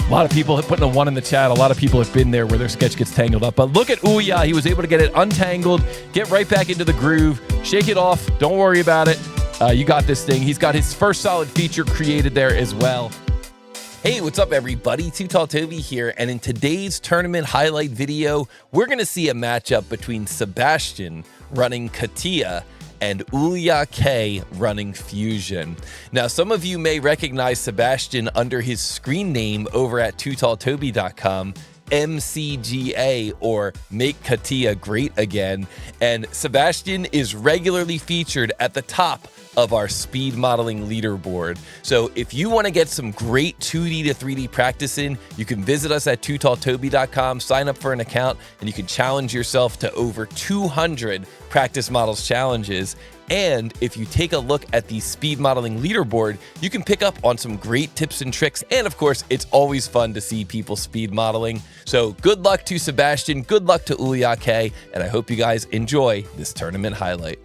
A lot of people have put a 1 in the chat. A lot of people have been there where their sketch gets tangled up. But look at Olja. He was able to get it untangled, get right back into the groove, shake it off. Don't worry about it. You got this thing. He's got his first solid feature created there as well. Hey, what's up, everybody? Too Tall Toby here. And in today's tournament highlight video, we're going to see a matchup between Sebastian running CATIA and Olja K running Fusion. Now, some of you may recognize Sebastian under his screen name over at tootalltoby.com, MCGA, or Make CATIA Great Again. And Sebastian is regularly featured at the top of our speed modeling leaderboard. So if you want to get some great 2D to 3D practice in, you can visit us at tootalltoby.com, sign up for an account, and you can challenge yourself to over 200 practice models challenges. And if you take a look at the speed modeling leaderboard, you can pick up on some great tips and tricks. And of course, it's always fun to see people speed modeling. So good luck to Sebastian, good luck to Olja K, and I hope you guys enjoy this tournament highlight.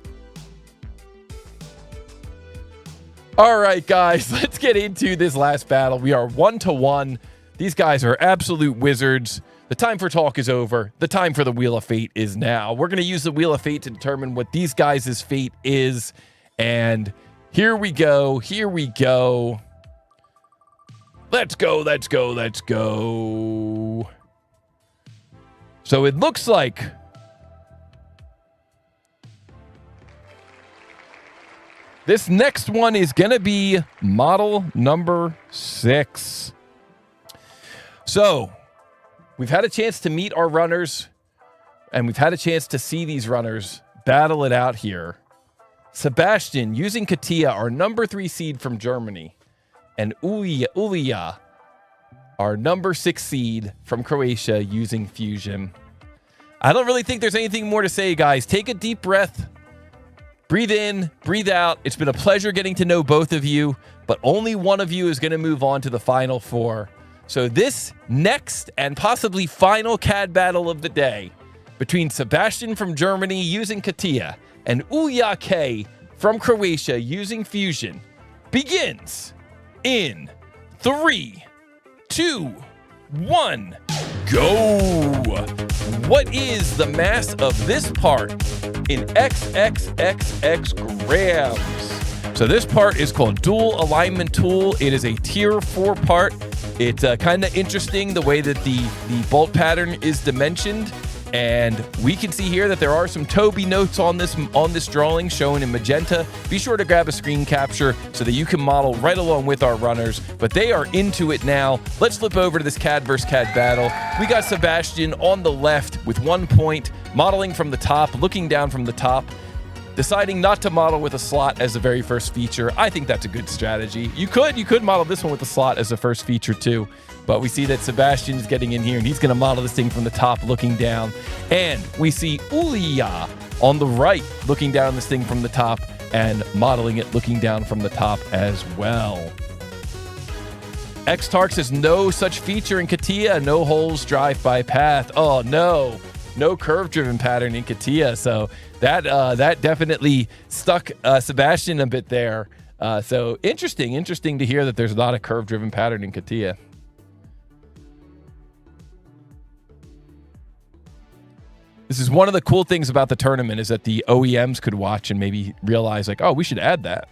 All right, guys, let's get into this last battle. We are 1-1. These guys are absolute wizards. The time for talk is over. The time for the Wheel of Fate is now. We're going to use the Wheel of Fate to determine what these guys' fate is. And here we go. Here we go. Let's go. Let's go. Let's go. So it looks like this next one is going to be model number 6. So we've had a chance to meet our runners, and we've had a chance to see these runners battle it out here. Sebastian using CATIA, our number 3 seed from Germany, and Olja, our number 6 seed from Croatia, using Fusion. I don't really think there's anything more to say, guys. Take a deep breath. Breathe in, breathe out. It's been a pleasure getting to know both of you, but only one of you is going to move on to the Final Four. So this next and possibly final CAD battle of the day between Sebastian from Germany using CATIA and Olja K from Croatia using Fusion begins in 3, 2, 1, go! What is the mass of this part in XXXX grams? So this part is called Dual Alignment Tool. It is a tier 4 part. It's kind of interesting the way that the bolt pattern is dimensioned. And we can see here that there are some Toby notes on this drawing shown in magenta. Be sure to grab a screen capture so that you can model right along with our runners. But they are into it now. Let's flip over to this CAD versus CAD battle. We got Sebastian on the left with 1 point, modeling from the top, looking down from the top, deciding not to model with a slot as the very first feature. I think that's a good strategy. You could model this one with a slot as the first feature too. But we see that Sebastian's getting in here, and he's going to model this thing from the top, looking down. And we see Olja on the right, looking down this thing from the top and modeling it looking down from the top as well. Xtark says no such feature in CATIA, no holes, drive-by path. Oh, no. No curve-driven pattern in CATIA. So that definitely stuck Sebastian a bit there. So interesting to hear that there's not a curve-driven pattern in CATIA. This is one of the cool things about the tournament, is that the OEMs could watch and maybe realize, like, oh, we should add that.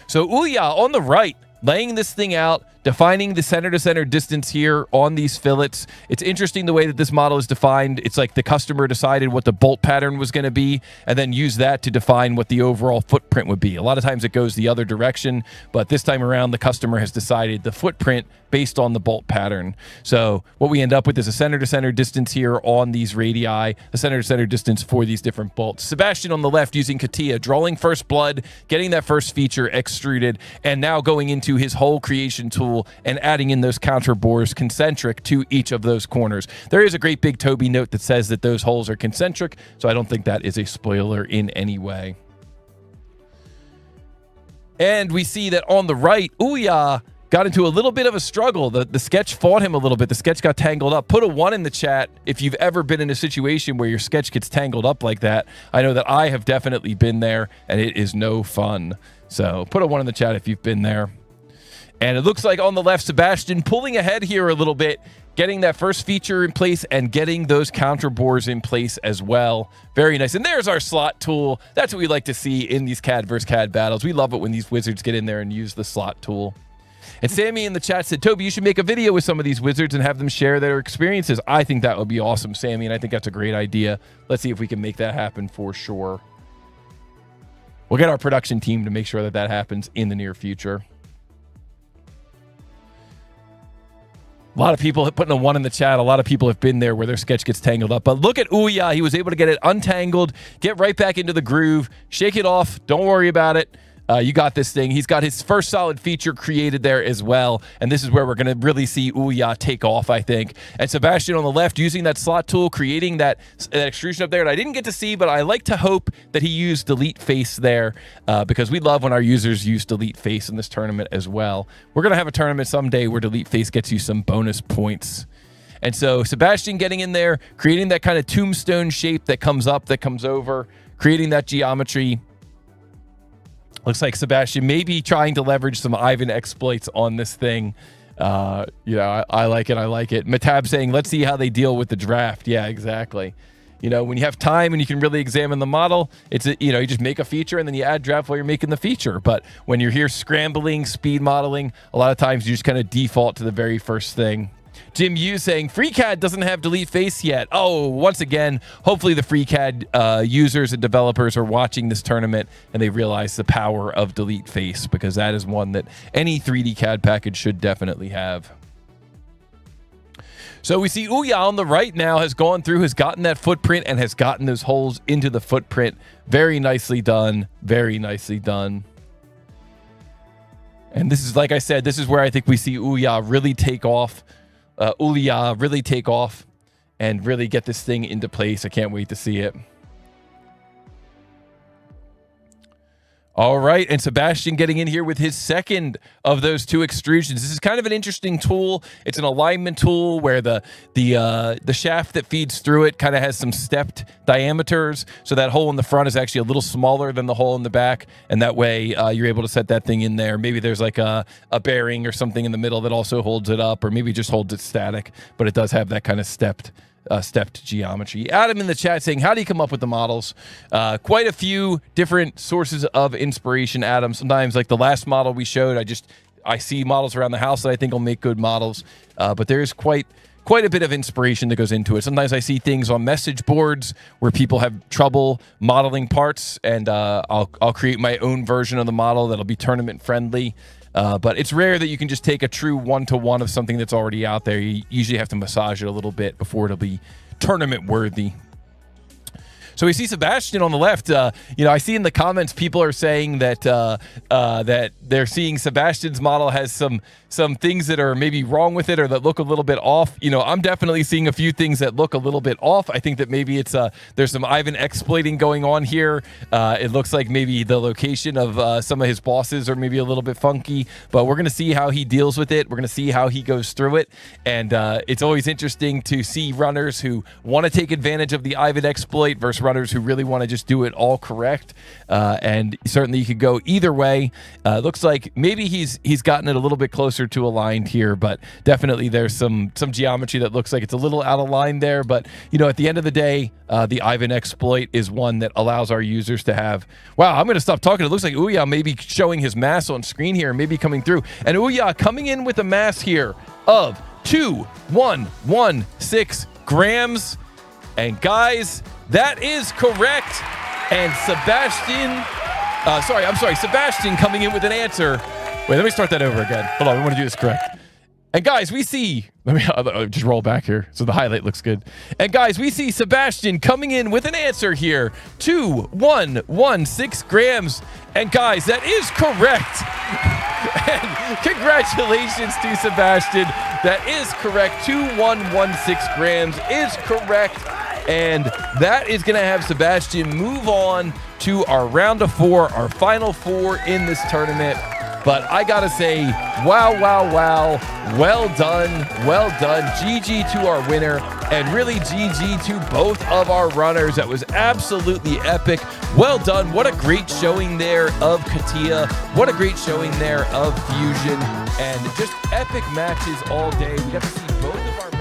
So Olja on the right, laying this thing out, defining the center-to-center distance here on these fillets. It's interesting the way that this model is defined. It's like the customer decided what the bolt pattern was going to be and then use that to define what the overall footprint would be. A lot of times it goes the other direction, but this time around the customer has decided the footprint based on the bolt pattern. So what we end up with is a center-to-center distance here on these radii, a center-to-center distance for these different bolts. Sebastian on the left using CATIA, drawing first blood, getting that first feature extruded, and now going into his whole creation tool and adding in those counter bores concentric to each of those corners. There is a great big Toby note that says that those holes are concentric, so I don't think that is a spoiler in any way. And we see that on the right, Olja got into a little bit of a struggle. The sketch fought him a little bit. The sketch got tangled up. Put a 1 in the chat if you've ever been in a situation where your sketch gets tangled up like that. I know that I have definitely been there, and it is no fun. So put a 1 in the chat if you've been there. And it looks like on the left, Sebastian pulling ahead here a little bit, getting that first feature in place and getting those counter bores in place as well. Very nice. And there's our slot tool. That's what we like to see in these CAD versus CAD battles. We love it when these wizards get in there and use the slot tool. And Sammy in the chat said, Toby, you should make a video with some of these wizards and have them share their experiences. I think that would be awesome, Sammy, and I think that's a great idea. Let's see if we can make that happen for sure. We'll get our production team to make sure that that happens in the near future. A lot of people putting a 1 in the chat. A lot of people have been there where their sketch gets tangled up. But look at Olja. He was able to get it untangled, get right back into the groove, shake it off. Don't worry about it. You got this thing. He's got his first solid feature created there as well. And this is where we're going to really see Olja take off, I think. And Sebastian on the left using that slot tool, creating that extrusion up there. And I didn't get to see, but I like to hope that he used delete face there because we love when our users use delete face in this tournament as well. We're going to have a tournament someday where delete face gets you some bonus points. And so Sebastian getting in there, creating that kind of tombstone shape that comes up, that comes over, creating that geometry. Looks like Sebastian may be trying to leverage some Ivan exploits on this thing. I like it. I like it. Matab saying, let's see how they deal with the draft. Yeah, exactly. When you have time and you can really examine the model, it's, you just make a feature and then you add draft while you're making the feature. But when you're here scrambling, speed modeling, a lot of times you just kind of default to the very first thing. Jim Yu saying FreeCAD doesn't have delete face yet. Oh, once again, hopefully the FreeCAD users and developers are watching this tournament and they realize the power of delete face, because that is one that any 3D CAD package should definitely have. So we see Olja on the right now has gone through, has gotten that footprint and has gotten those holes into the footprint. Very nicely done. Very nicely done. And this is, like I said, this is where I think we see Olja really take off. Really take off and really get this thing into place. I can't wait to see it. All right, and Sebastian getting in here with his second of those 2 extrusions. This is kind of an interesting tool. It's an alignment tool where the shaft that feeds through it kind of has some stepped diameters. So that hole in the front is actually a little smaller than the hole in the back, and that way you're able to set that thing in there. Maybe there's like a bearing or something in the middle that also holds it up, or maybe just holds it static, but it does have that kind of stepped geometry. Adam in the chat saying, how do you come up with the models? Quite a few different sources of inspiration, Adam. Sometimes, like the last model we showed, I see models around the house that I think will make good models, but there's quite a bit of inspiration that goes into it. Sometimes I see things on message boards where people have trouble modeling parts, and I'll create my own version of the model that'll be tournament friendly. But it's rare that you can just take a true one-to-one of something that's already out there. You usually have to massage it a little bit before it'll be tournament worthy. So we see Sebastian on the left. I see in the comments people are saying that that they're seeing Sebastian's model has some things that are maybe wrong with it or that look a little bit off. I'm definitely seeing a few things that look a little bit off. I think that maybe it's there's some Ivan exploiting going on here. It looks like maybe the location of some of his bosses are maybe a little bit funky, but we're going to see how he deals with it. We're going to see how he goes through it. And it's always interesting to see runners who want to take advantage of the Ivan exploit versus runners who really want to just do it all correct. And certainly you could go either way. Looks like maybe he's gotten it a little bit closer to aligned here, but definitely there's some geometry that looks like it's a little out of line there. But at the end of the day, the Ivan exploit is one that allows our users to have, wow, I'm going to stop talking. It looks like Olja may be showing his mass on screen here, maybe coming through. And Olja coming in with a mass here of 2,116 grams. And guys, that is correct. And Sebastian coming in with an answer. Wait, let me start that over again. Hold on, we want to do this correct. And guys, we see, I'll just roll back here so the highlight looks good. And guys, we see Sebastian coming in with an answer here, 2,116 grams. And guys, that is correct. And congratulations to Sebastian. That is correct. 2,116 grams is correct. And that is going to have Sebastian move on to our round of 4, our final 4 in this tournament. But I got to say, wow, wow, wow. Well done. Well done. GG to our winner, and really GG to both of our runners. That was absolutely epic. Well done. What a great showing there of CATIA. What a great showing there of Fusion. And just epic matches all day. We got to see both of our